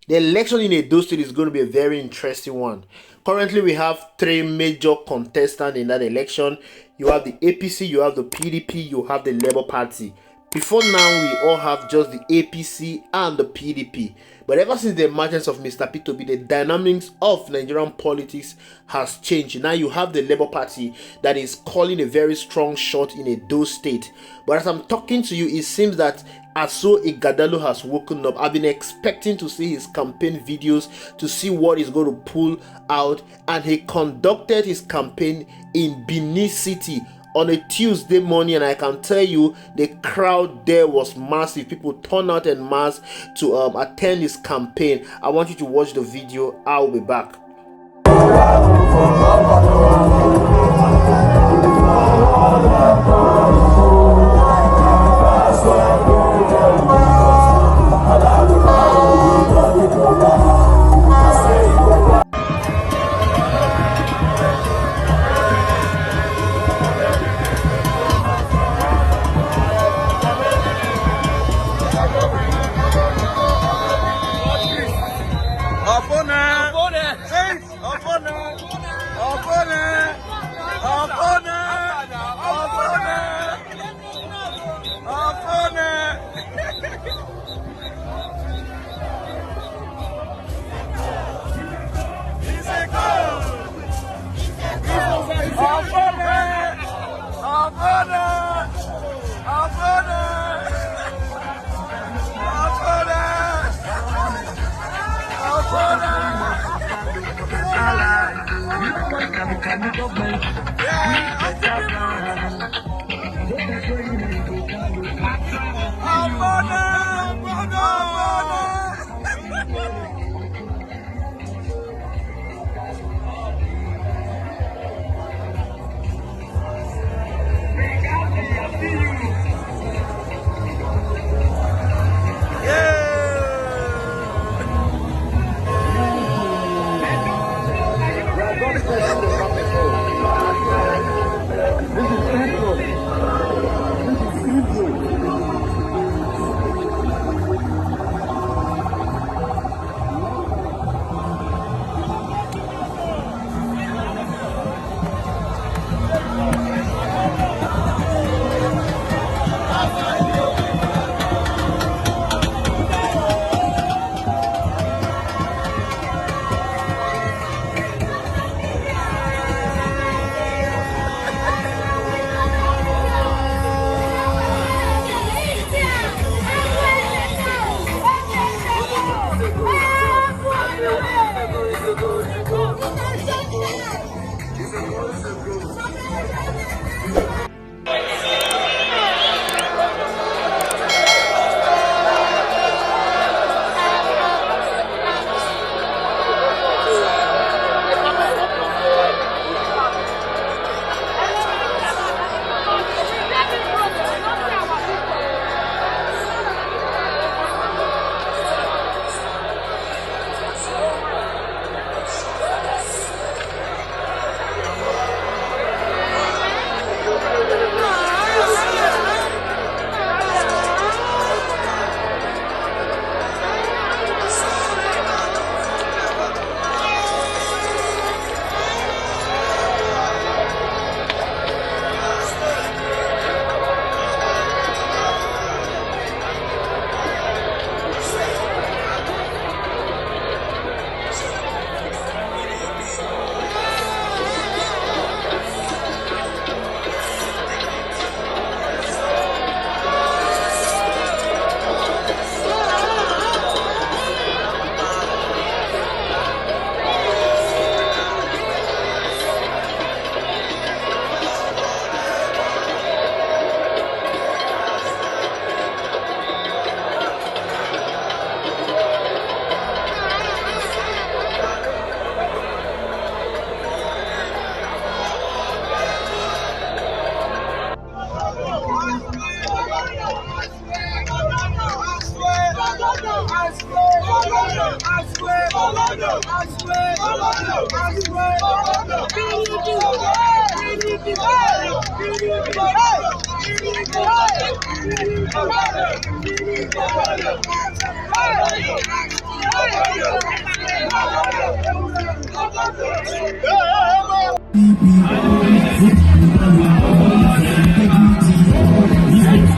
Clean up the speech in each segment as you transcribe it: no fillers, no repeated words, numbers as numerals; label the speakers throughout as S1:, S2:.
S1: The election in Edo State is going to be a very interesting one. Currently, we have three major contestants in that election. You have the APC, you have the PDP, you have the Labour Party. Before now, we all have just the APC and the PDP. But ever since the emergence of Mr. P2B, the dynamics of Nigerian politics has changed. Now you have the Labour Party that is calling a very strong shot in Edo State. But as I'm talking to you, it seems that Asue Ighodalo has woken up. I've been expecting to see his campaign videos to see what he's going to pull out. And he conducted his campaign in Benin City on a Tuesday morning, and I can tell you the crowd there was massive. People turned out en masse to attend his campaign. I want you to watch the video. I'll be back.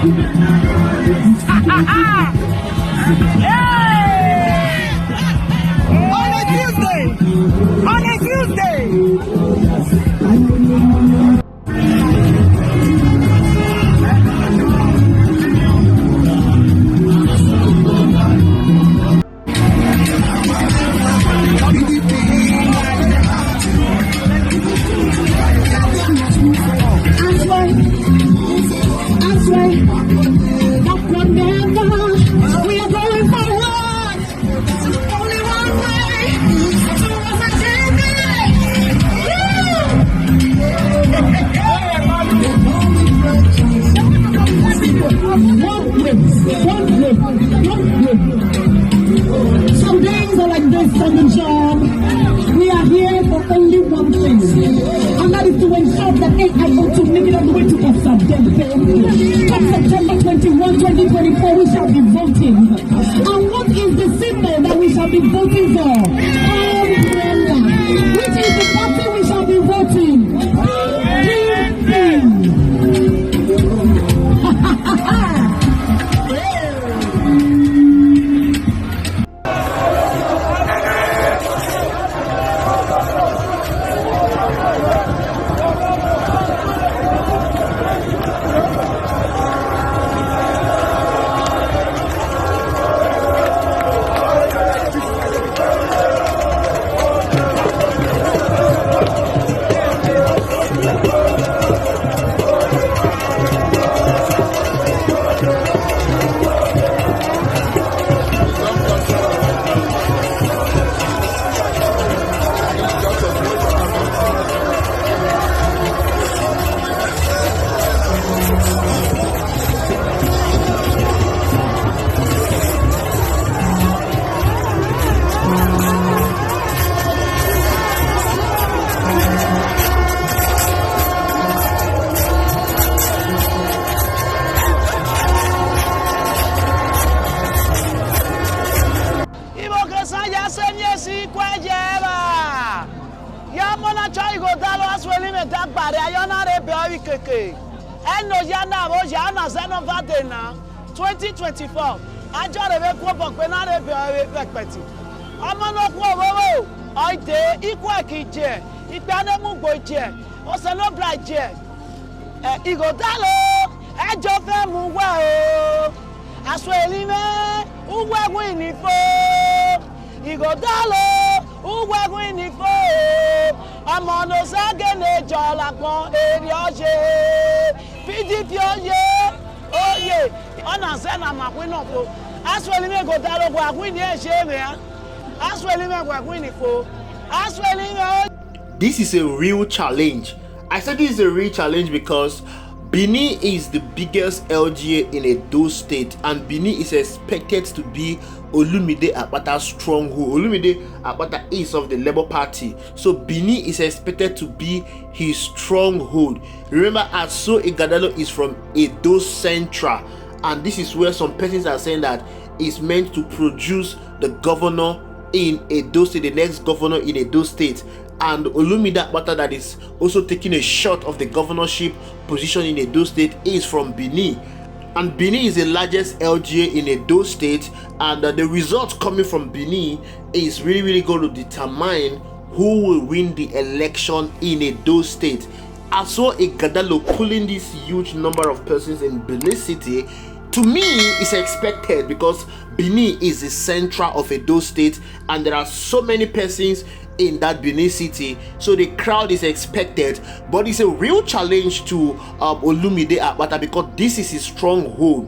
S2: On a Tuesday. We are going forward. Only one way. Some days are like this on the job. We are here for only one thing, and that is to ensure that AIO2 make it all the way to Osadebe. Come September 21, 2024, we shall be voting. And what is the symbol that we shall be voting for? Umbrella. Which is the party we shall be voting? Asue Ighodalo Asue dagbare ayona rebe owi keke. Eno yana bo yana zeno vadena 2024. Ajo rebe ko pokpe na rebe owi pekpeti. Omo no ku owo oide iku ekije, ipe anemu gboje, oselo braje. Ighodalo ejo fe mu wa o. Asue uwe winifo. Ighodalo uwe winifo. Ọmọ no sagene jola pon eri oje PDP oye ona se na makwin opo Asue Ighodalo gwa kwin ni e se me Asue gwa kwin ni fo Asue.
S1: This is a real challenge. I said this is a real challenge because Benin is the biggest LGA in Edo State, and Benin is expected to be Olumide Akpata's stronghold. Olumide Akpata is of the Labour Party, so Benin is expected to be his stronghold. Remember, Asue Ighodalo is from Edo Central, and this is where some persons are saying that it's meant to produce the governor in Edo State, the next governor in Edo State. And Olumide Akpata, that is also taking a shot of the governorship position in Edo State, is from Benin. And Benin is the largest LGA in Edo State, and the result coming from Benin is really going to determine who will win the election in Edo State. Asue Ighodalo pulling this huge number of persons in Benin City, to me, is expected because Benin is the central of Edo State, and there are so many persons in that Benin City, so the crowd is expected. But it's a real challenge to Olumide Akpata because this is his stronghold.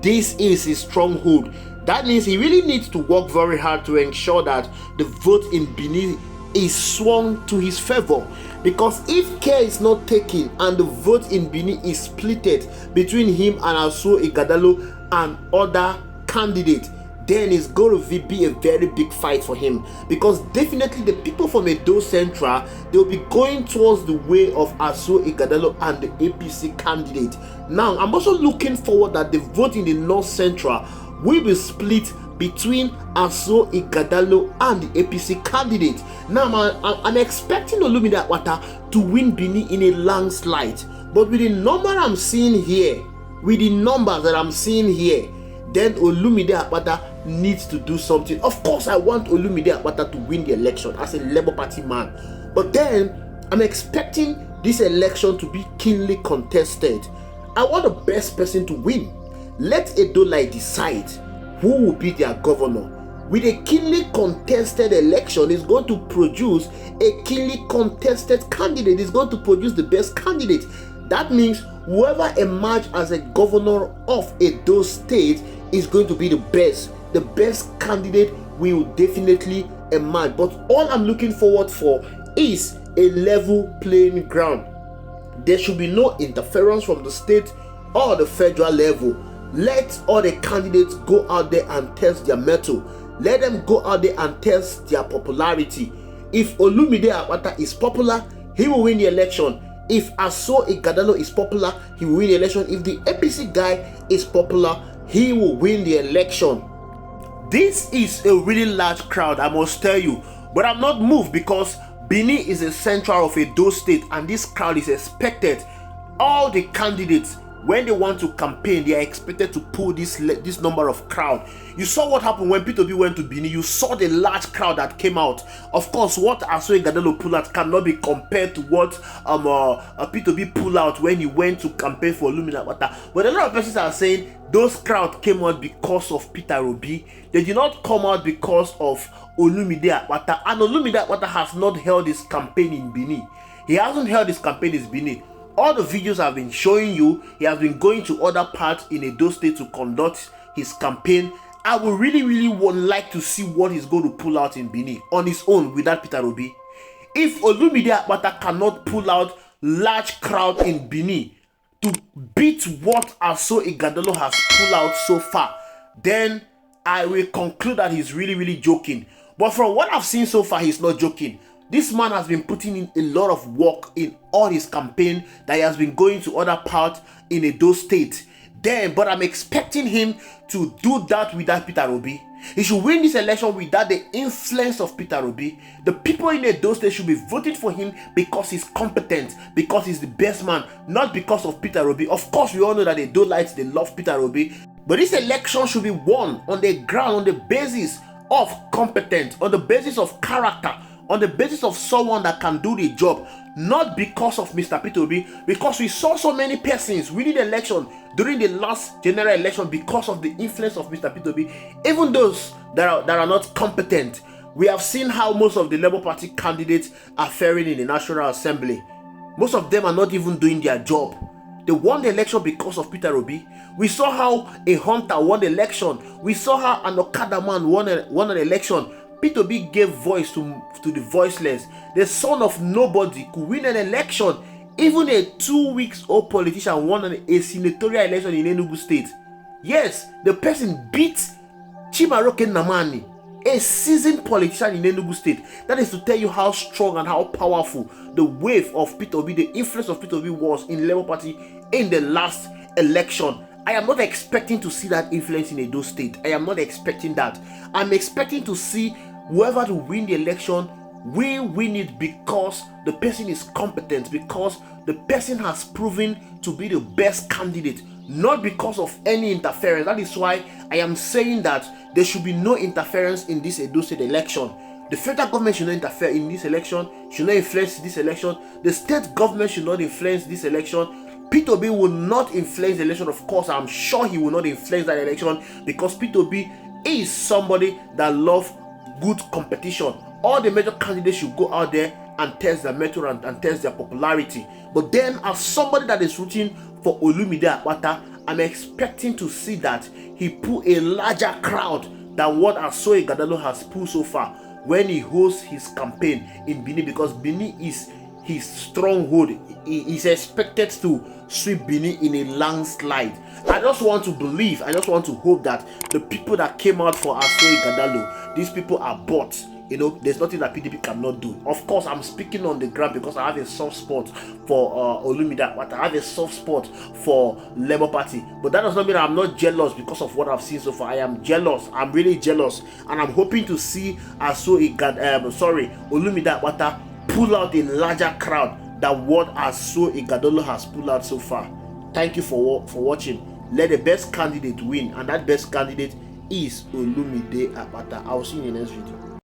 S1: This is his stronghold. That means he really needs to work very hard to ensure that the vote in Benin is swung to his favor. Because if care is not taken and the vote in Benin is splitted between him and Asue Ighodalo and other candidates, then it's going to be a very big fight for him, because definitely the people from Edo Central, they'll be going towards the way of Asue Ighodalo and the APC candidate. Now, I'm also looking forward that the vote in the North Central will be split between Asue Ighodalo and the APC candidate. Now, I'm expecting Olumide Akpata to win Benin in a landslide, but with the number I'm seeing here, with the numbers that I'm seeing here, then Olumide Akpata needs to do something. Of course, I want Olumide Akpata to win the election as a Labour Party man, but then I'm expecting this election to be keenly contested. I want the best person to win. Let Ighodalo decide who will be their governor. With a keenly contested election, is going to produce a keenly contested candidate. Is going to produce the best candidate. That means whoever emerges as a governor of Edo State is going to be the best. The best candidate will definitely emerge. But all I'm looking forward for is a level playing ground. There should be no interference from the state or the federal level. Let all the candidates go out there and test their mettle. Let them go out there and test their popularity. If Olumide Akpata is popular, he will win the election. If Asue Ighodalo is popular, he will win the election. If the APC guy is popular, he will win the election. This is a really large crowd, I must tell you. But I'm not moved because Benin is a central of Edo State and this crowd is expected. All the candidates, when they want to campaign, they are expected to pull this number of crowd. You saw what happened when P2B went to Benin. You saw the large crowd that came out. Of course, what Asue Ighodalo pulled out cannot be compared to what P2B pulled out when he went to campaign for Olumide Akpata. But a lot of persons are saying those crowd came out because of Peter Obi. They did not come out because of Olumide Akpata. And Olumide Akpata has not held his campaign in Benin. He hasn't held his campaign in Benin. All the videos I've been showing you, he has been going to other parts in Edo State to conduct his campaign. I would really would like to see what he's going to pull out in Benin on his own without Peter Obi. If Olumide Akpata cannot pull out large crowd in Benin to beat what Asue Ighodalo has pulled out so far, then I will conclude that he's really joking. But from what I've seen so far, he's not joking. This man has been putting in a lot of work in all his campaign that he has been going to other parts in Edo State. But I'm expecting him to do that without Peter Obi. He should win this election without the influence of Peter Obi. The people in Edo State should be voting for him because he's competent, because he's the best man, not because of Peter Obi. Of course, we all know that they love Peter Obi. But this election should be won on the ground, on the basis of competence, on the basis of character, on the basis of someone that can do the job, not because of Mr. Peter Obi, because we saw so many persons winning the election during the last general election because of the influence of Mr. Peter Obi. Even those that are not competent, we have seen how most of the Labour Party candidates are faring in the National Assembly. Most of them are not even doing their job. They won the election because of Peter Obi. We saw how a hunter won the election. We saw how an Okada man won an election. Peter Obi gave voice to the voiceless. The son of nobody could win an election. Even a 2 weeks old politician won a senatorial election in Enugu State. Yes, the person beat Chimaroke Namani, a seasoned politician in Enugu State. That is to tell you how strong and how powerful the wave of Peter Obi, the influence of Peter Obi was in the Labour Party in the last election. I am not expecting to see that influence in Edo State. I am not expecting that. I'm expecting to see whoever to win the election will win it because the person is competent, because the person has proven to be the best candidate, not because of any interference. That is why I am saying that there should be no interference in this Edo State election. The federal government should not interfere in this election, should not influence this election. The state government should not influence this election. Peter Obi will not influence the election. Of course, I'm sure he will not influence that election because Peter Obi is somebody that loves good competition. All the major candidates should go out there and test their mettle and test their popularity. But then, as somebody that is rooting for Olumide Akpata, I'm expecting to see that he pull a larger crowd than what Asue Ighodalo has pulled so far when he hosts his campaign in Benin, because Benin is his stronghold. He is expected to sweep Benin in a landslide. I just want to believe, I just want to hope that the people that came out for Asue Ighodalo, these people are bots. You know, there's nothing that PDP cannot do. Of course, I'm speaking on the ground because I have a soft spot for Olumide Akpata. I have a soft spot for Labour Party. But that does not mean I'm not jealous because of what I've seen so far. I am jealous. I'm really jealous. And I'm hoping to see Olumide Akpata pull out a larger crowd than what Asue Ighodalo has pulled out so far. Thank you for watching. Let the best candidate win, and that best candidate is Olumide Akpata. I'll see you in the next video.